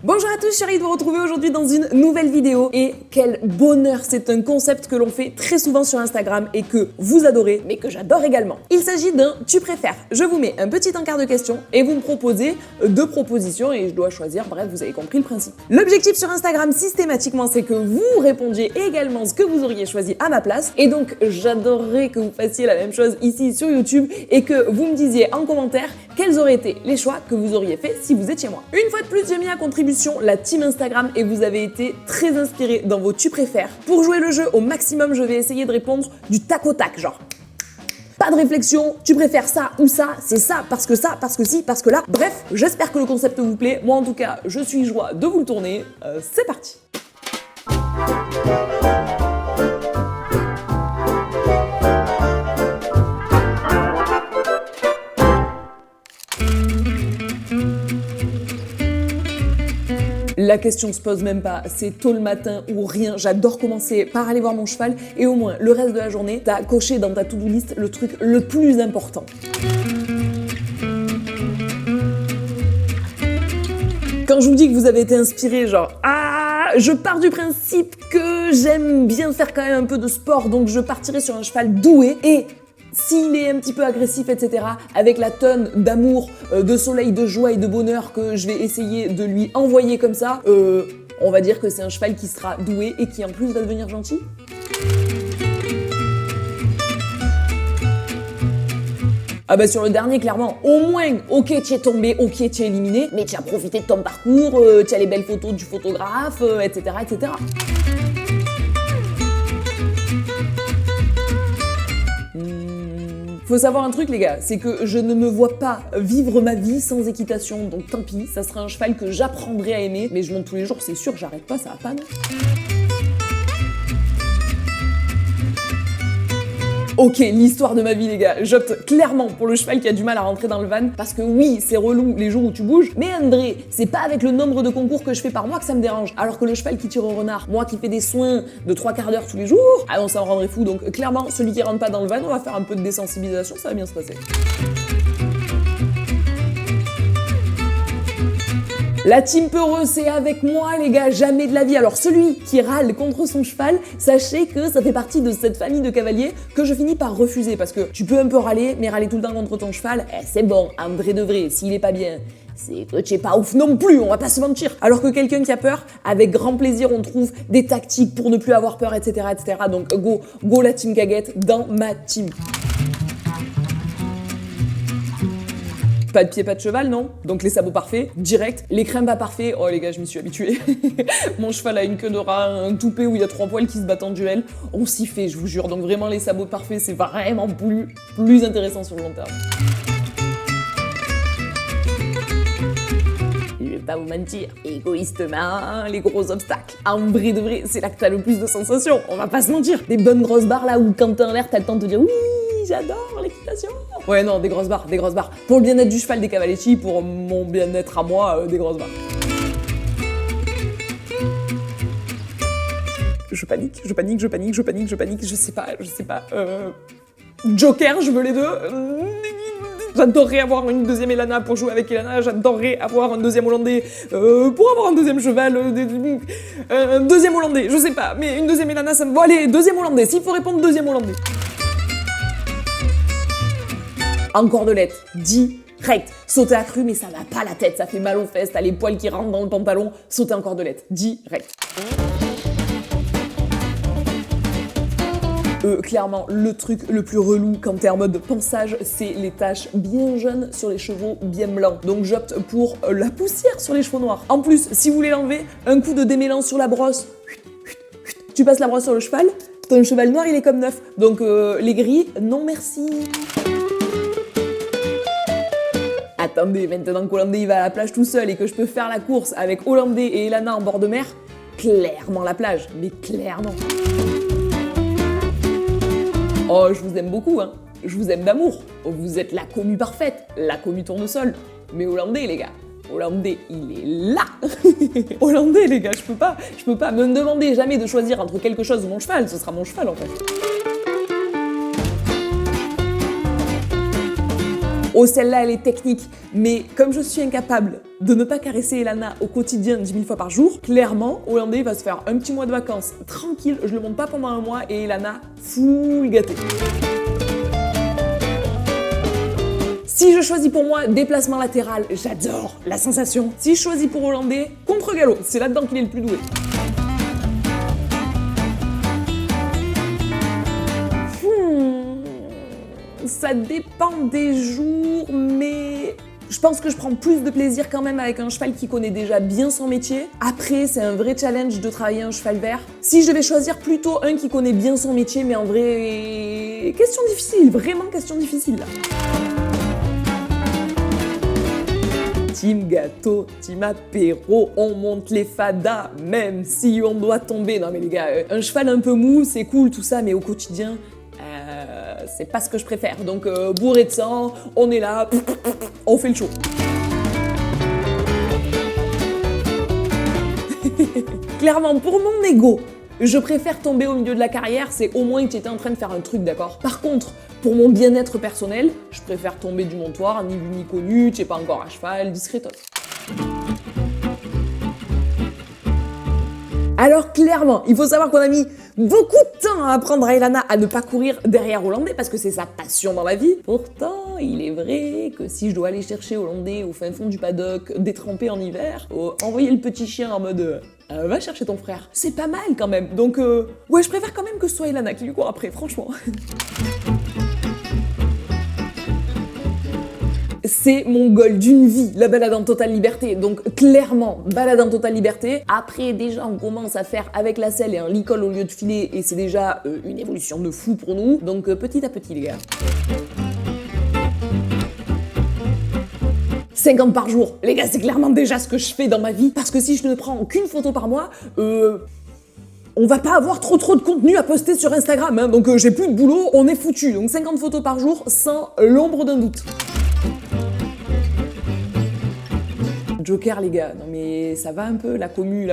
Bonjour à tous, je suis ravie de vous retrouver aujourd'hui dans une nouvelle vidéo. Et quel bonheur, c'est un concept que l'on fait très souvent sur Instagram et que vous adorez, mais que j'adore également. Il s'agit d'un tu préfères. Je vous mets un petit encart de questions et vous me proposez deux propositions et je dois choisir, bref, vous avez compris le principe. L'objectif sur Instagram systématiquement, c'est que vous répondiez également ce que vous auriez choisi à ma place. Et donc, j'adorerais que vous fassiez la même chose ici sur YouTube et que vous me disiez en commentaire quels auraient été les choix que vous auriez fait si vous étiez moi. Une fois de plus, j'ai mis à contribution la team Instagram et vous avez été très inspirés dans vos tu préfères. Pour jouer le jeu au maximum, je vais essayer de répondre du tac au tac, genre pas de réflexion, tu préfères ça ou ça, c'est ça, parce que si, parce que là. Bref, j'espère que le concept vous plaît. Moi en tout cas, je suis joie de vous le tourner. C'est parti. La question se pose même pas, c'est tôt le matin ou rien, j'adore commencer par aller voir mon cheval et au moins le reste de la journée, t'as coché dans ta to-do list le truc le plus important. Quand je vous dis que vous avez été inspiré, genre je pars du principe que j'aime bien faire quand même un peu de sport, donc je partirai sur un cheval doué et s'il est un petit peu agressif, etc., avec la tonne d'amour, de soleil, de joie et de bonheur que je vais essayer de lui envoyer comme ça, on va dire que c'est un cheval qui sera doué et qui en plus va devenir gentil. Ah bah sur le dernier, clairement, au moins, ok, tu es tombé, ok, tu es éliminé, mais tu as profité de ton parcours, tu as les belles photos du photographe, etc., etc. Faut savoir un truc les gars, c'est que je ne me vois pas vivre ma vie sans équitation, donc tant pis, ça sera un cheval que j'apprendrai à aimer, mais je monte tous les jours, c'est sûr, j'arrête pas, ça va pas non. Ok, l'histoire de ma vie les gars, j'opte clairement pour le cheval qui a du mal à rentrer dans le van, parce que oui, c'est relou les jours où tu bouges, mais André, c'est pas avec le nombre de concours que je fais par mois que ça me dérange, alors que le cheval qui tire au renard, moi qui fais des soins de 3/4 d'heure tous les jours, ah non ça me rendrait fou, donc clairement, celui qui rentre pas dans le van, on va faire un peu de désensibilisation, ça va bien se passer. La team peureuse, c'est avec moi les gars, jamais de la vie. Alors celui qui râle contre son cheval, sachez que ça fait partie de cette famille de cavaliers que je finis par refuser parce que tu peux un peu râler, mais râler tout le temps contre ton cheval, c'est bon, André de vrai, s'il est pas bien, c'est que tu es pas ouf non plus, on va pas se mentir. Alors que quelqu'un qui a peur, avec grand plaisir, on trouve des tactiques pour ne plus avoir peur, etc., etc. Donc go la team Caguette dans ma team. Pas de pied, pas de cheval, non? Donc les sabots parfaits, direct. Les crèmes pas parfaits, oh les gars, je m'y suis habituée. Mon cheval a une queue de rat, un toupet où il y a 3 poils qui se battent en duel. On s'y fait, je vous jure. Donc vraiment, les sabots parfaits, c'est vraiment plus intéressant sur le long terme. Je vais pas vous mentir, égoïstement, les gros obstacles. En vrai de vrai, c'est là que t'as le plus de sensations, on va pas se mentir. Des bonnes grosses barres là où quand t'es en l'air, t'as le temps de te dire oui, j'adore l'équitation. Ouais non, des grosses barres. Pour le bien-être du cheval, des cavaletti, pour mon bien-être à moi, des grosses barres. Je panique, je sais pas. Joker, je veux les deux. J'adorerais avoir une deuxième Elana pour jouer avec Elana, j'adorerais avoir un deuxième Hollandais pour avoir un deuxième cheval, un deuxième Hollandais, je sais pas, mais une deuxième Elana, ça me... Bon allez, deuxième Hollandais, s'il faut répondre, deuxième Hollandais. En cordelette, direct. Sauter accru, mais ça va pas la tête, ça fait mal aux fesses, t'as les poils qui rentrent dans le pantalon, sauter en cordelette, direct. Clairement, le truc le plus relou quand t'es en mode ponçage, c'est les taches bien jaunes sur les chevaux bien blancs. Donc j'opte pour la poussière sur les chevaux noirs. En plus, si vous voulez l'enlever, un coup de démêlant sur la brosse, tu passes la brosse sur le cheval, ton cheval noir il est comme neuf. Donc les gris, non merci. Attendez, maintenant qu'Hollandais il va à la plage tout seul et que je peux faire la course avec Hollandais et Elana en bord de mer, clairement la plage, mais clairement. Oh, je vous aime beaucoup, hein. Je vous aime d'amour. Vous êtes la commu parfaite, la commu tournesol. Mais Hollandais, les gars, Hollandais, il est là. Hollandais, les gars, je peux pas. Me demandez jamais de choisir entre quelque chose ou mon cheval, ce sera mon cheval en fait. Oh, celle-là, elle est technique, mais comme je suis incapable de ne pas caresser Elana au quotidien 10 000 fois par jour, clairement, Hollandais va se faire un petit mois de vacances tranquille, je le monte pas pendant un mois et Elana full gâtée. Si je choisis pour moi déplacement latéral, j'adore la sensation. Si je choisis pour Hollandais, contre-galop, c'est là-dedans qu'il est le plus doué. Ça dépend des jours, mais je pense que je prends plus de plaisir quand même avec un cheval qui connaît déjà bien son métier. Après, c'est un vrai challenge de travailler un cheval vert. Si je devais choisir plutôt un qui connaît bien son métier, mais en vrai, question difficile, vraiment question difficile là. Team gâteau, team apéro, on monte les fadas, même si on doit tomber. Non mais les gars, un cheval un peu mou, c'est cool tout ça, mais au quotidien, c'est pas ce que je préfère. Donc bourré de sang, on est là, on fait le show. Clairement, pour mon ego, je préfère tomber au milieu de la carrière, c'est au moins que tu étais en train de faire un truc, d'accord? Par contre, pour mon bien-être personnel, je préfère tomber du montoir, ni vu ni connu, tu es pas encore à cheval, discretos. Alors clairement, il faut savoir qu'on a mis beaucoup de temps à apprendre à Elana à ne pas courir derrière Hollandais parce que c'est sa passion dans la vie. Pourtant, il est vrai que si je dois aller chercher Hollandais au fin fond du paddock, détrempé en hiver, envoyer le petit chien en mode va chercher ton frère, c'est pas mal quand même. Donc ouais, je préfère quand même que ce soit Elana qui lui court après, franchement. C'est mon goal d'une vie, la balade en totale liberté. Donc clairement, balade en totale liberté. Après, déjà, on commence à faire avec la selle et un licol au lieu de filet et c'est déjà une évolution de fou pour nous. Donc petit à petit, les gars. 50 par jour, les gars, c'est clairement déjà ce que je fais dans ma vie. Parce que si je ne prends qu'une photo par mois, on va pas avoir trop de contenu à poster sur Instagram. Hein. Donc j'ai plus de boulot, on est foutu. Donc 50 photos par jour, sans l'ombre d'un doute. Joker les gars, non mais ça va un peu, la commu,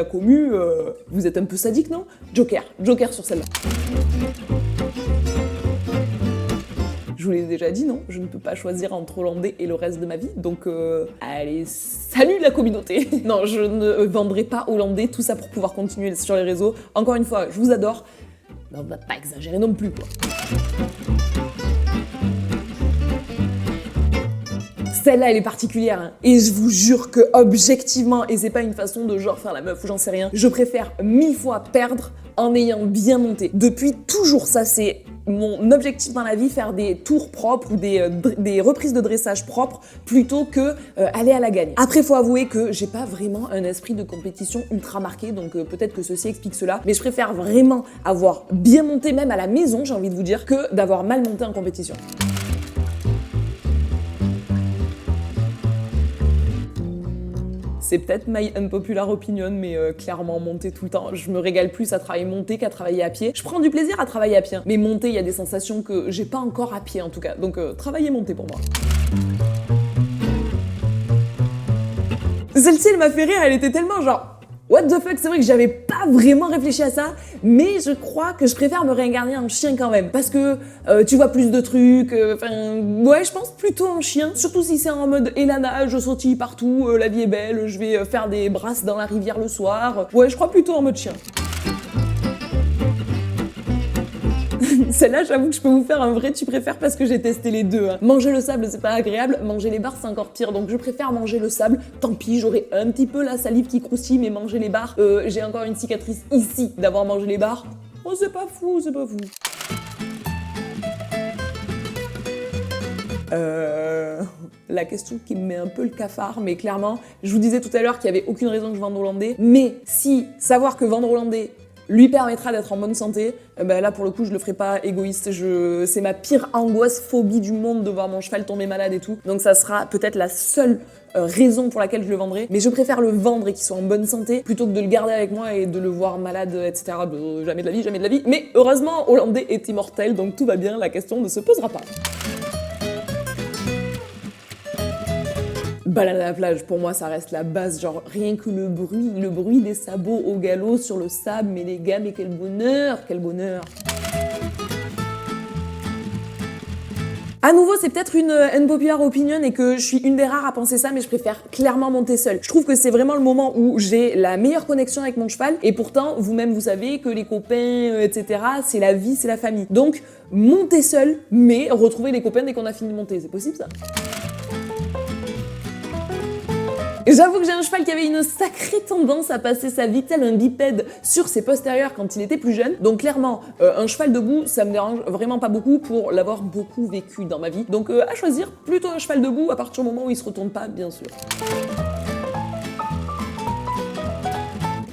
vous êtes un peu sadique non? Joker sur celle-là. Je vous l'ai déjà dit non, je ne peux pas choisir entre Hollandais et le reste de ma vie, donc allez, salut la communauté. Non, je ne vendrai pas Hollandais, tout ça pour pouvoir continuer sur les réseaux. Encore une fois, je vous adore, mais on va pas exagérer non plus quoi. Celle-là, elle est particulière, hein. Et je vous jure que objectivement, et c'est pas une façon de genre faire la meuf ou j'en sais rien, je préfère 1000 fois perdre en ayant bien monté. Depuis toujours, ça c'est mon objectif dans la vie, faire des tours propres ou des reprises de dressage propres plutôt que aller à la gagne. Après, faut avouer que j'ai pas vraiment un esprit de compétition ultra marqué, donc peut-être que ceci explique cela, mais je préfère vraiment avoir bien monté même à la maison, j'ai envie de vous dire, que d'avoir mal monté en compétition. C'est peut-être my unpopular opinion, mais clairement monter tout le temps, je me régale plus à travailler monter qu'à travailler à pied. Je prends du plaisir à travailler à pied, mais monter, il y a des sensations que j'ai pas encore à pied en tout cas. Donc travailler monter pour moi. Celle-ci, elle m'a fait rire, elle était tellement genre what the fuck, c'est vrai que j'avais pas vraiment réfléchi à ça, mais je crois que je préfère me réincarner en chien quand même, parce que tu vois plus de trucs, ouais, je pense plutôt en chien, surtout si c'est en mode Elana, je sautille partout, la vie est belle, je vais faire des brasses dans la rivière le soir, ouais, je crois plutôt en mode chien. Celle-là, j'avoue que je peux vous faire un vrai tu préfères parce que j'ai testé les deux. Hein. Manger le sable, c'est pas agréable. Manger les barres, c'est encore pire. Donc je préfère manger le sable. Tant pis, j'aurai un petit peu la salive qui croustille, mais manger les barres, j'ai encore une cicatrice ici d'avoir mangé les barres. Oh, c'est pas fou, c'est pas fou. La question qui me met un peu le cafard, mais clairement, je vous disais tout à l'heure qu'il n'y avait aucune raison que je vende hollandais. Mais si savoir que vendre hollandais lui permettra d'être en bonne santé, ben là pour le coup je le ferai pas égoïste, c'est ma pire angoisse, phobie du monde de voir mon cheval tomber malade et tout, donc ça sera peut-être la seule raison pour laquelle je le vendrai, mais je préfère le vendre et qu'il soit en bonne santé plutôt que de le garder avec moi et de le voir malade, etc. Jamais de la vie, jamais de la vie, mais heureusement Hollandais est immortel, donc tout va bien, la question ne se posera pas. Balade à la plage, pour moi, ça reste la base, genre rien que le bruit des sabots au galop sur le sable, mais les gars, mais quel bonheur, quel bonheur. À nouveau, c'est peut-être une unpopular opinion et que je suis une des rares à penser ça, mais je préfère clairement monter seule. Je trouve que c'est vraiment le moment où j'ai la meilleure connexion avec mon cheval, et pourtant, vous-même, vous savez que les copains, etc., c'est la vie, c'est la famille. Donc, monter seul, mais retrouver les copains dès qu'on a fini de monter. C'est possible, ça? J'avoue que j'ai un cheval qui avait une sacrée tendance à passer sa vie tel un bipède sur ses postérieurs quand il était plus jeune. Donc clairement, un cheval debout, ça me dérange vraiment pas beaucoup pour l'avoir beaucoup vécu dans ma vie. Donc à choisir, plutôt un cheval debout à partir du moment où il se retourne pas, bien sûr.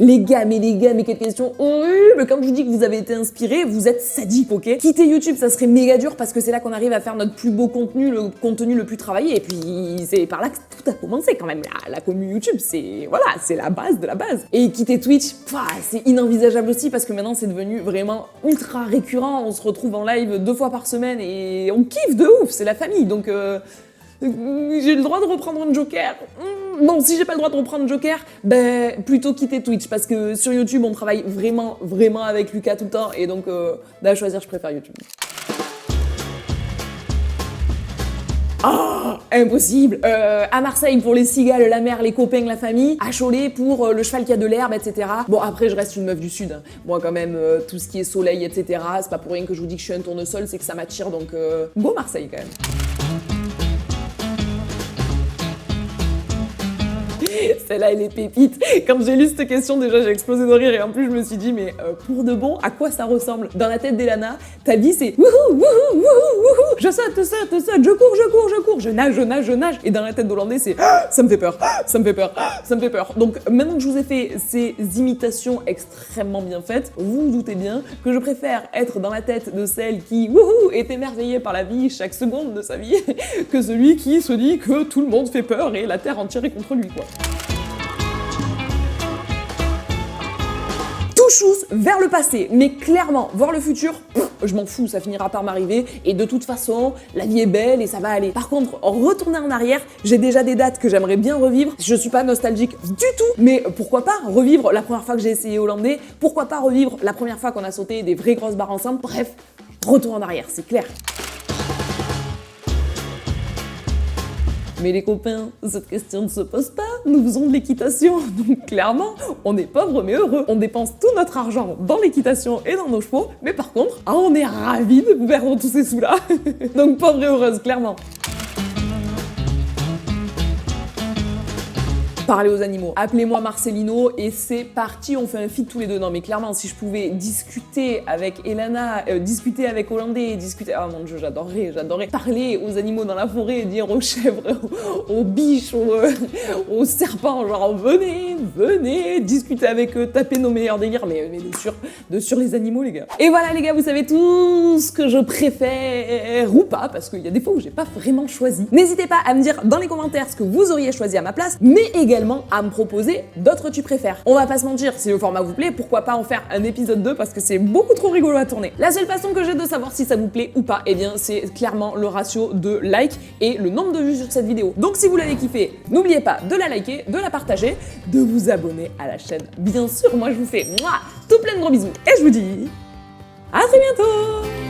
Les gars, mais quelle question horrible! Comme je vous dis que vous avez été inspirés, vous êtes sadiques, ok? Quitter YouTube, ça serait méga dur parce que c'est là qu'on arrive à faire notre plus beau contenu, le contenu le plus travaillé. Et puis, c'est par là que tout a commencé quand même. La commu YouTube, c'est la base de la base. Et quitter Twitch, c'est inenvisageable aussi parce que maintenant, c'est devenu vraiment ultra récurrent. On se retrouve en live 2 fois par semaine et on kiffe de ouf, c'est la famille. Donc, j'ai le droit de reprendre un Joker. Bon, si j'ai pas le droit de reprendre Joker, ben plutôt quitter Twitch parce que sur YouTube on travaille vraiment avec Lucas tout le temps et donc à choisir je préfère YouTube. Impossible. À Marseille pour les cigales, la mer, les copains, la famille. À Cholet pour le cheval qui a de l'herbe, etc. Bon, après je reste une meuf du sud, hein. Moi quand même, tout ce qui est soleil, etc. C'est pas pour rien que je vous dis que je suis un tournesol, c'est que ça m'attire, donc go Marseille quand même. Celle-là, elle est pépite. Quand j'ai lu cette question, déjà, j'ai explosé de rire et en plus, je me suis dit, mais pour de bon, à quoi ça ressemble? Dans la tête d'Elana, ta vie, c'est wouhou, wouhou, wouhou, wouhou, je saute, je cours, je nage. Et dans la tête d'Hollandais, c'est ça me fait peur, ça me fait peur, ça me fait peur. Donc, maintenant que je vous ai fait ces imitations extrêmement bien faites, vous vous doutez bien que je préfère être dans la tête de celle qui, wouhou, est émerveillée par la vie chaque seconde de sa vie que celui qui se dit que tout le monde fait peur et la terre entière est contre lui, quoi. Tous vers le passé, mais clairement, voir le futur, je m'en fous, ça finira par m'arriver, et de toute façon, la vie est belle et ça va aller. Par contre, retourner en arrière, j'ai déjà des dates que j'aimerais bien revivre, je suis pas nostalgique du tout, mais pourquoi pas revivre la première fois que j'ai essayé hollandais, pourquoi pas revivre la première fois qu'on a sauté des vraies grosses barres ensemble, bref, retour en arrière, c'est clair. Mais les copains, cette question ne se pose pas, nous faisons de l'équitation, donc clairement, on est pauvres mais heureux. On dépense tout notre argent dans l'équitation et dans nos chevaux, mais par contre, on est ravis de perdre tous ces sous-là. Donc pauvre et heureuse, clairement. Parler aux animaux. Appelez-moi Marcelino et c'est parti, on fait un feat tous les deux. Non mais clairement, si je pouvais discuter avec Elana, discuter avec Hollandais, discuter... Ah mon dieu, j'adorerais parler aux animaux dans la forêt, dire aux chèvres, aux biches, aux serpents, genre venez, discuter avec eux, taper nos meilleurs délires, mais de sur les animaux les gars. Et voilà les gars, vous savez tout ce que je préfère ou pas, parce qu'il y a des fois où j'ai pas vraiment choisi. N'hésitez pas à me dire dans les commentaires ce que vous auriez choisi à ma place, mais également à me proposer d'autres tu préfères. On va pas se mentir, si le format vous plaît, pourquoi pas en faire un épisode 2 parce que c'est beaucoup trop rigolo à tourner. La seule façon que j'ai de savoir si ça vous plaît ou pas, eh bien c'est clairement le ratio de likes et le nombre de vues sur cette vidéo. Donc si vous l'avez kiffé, n'oubliez pas de la liker, de la partager, de vous abonner à la chaîne. Bien sûr, moi je vous fais tout plein de gros bisous et je vous dis à très bientôt.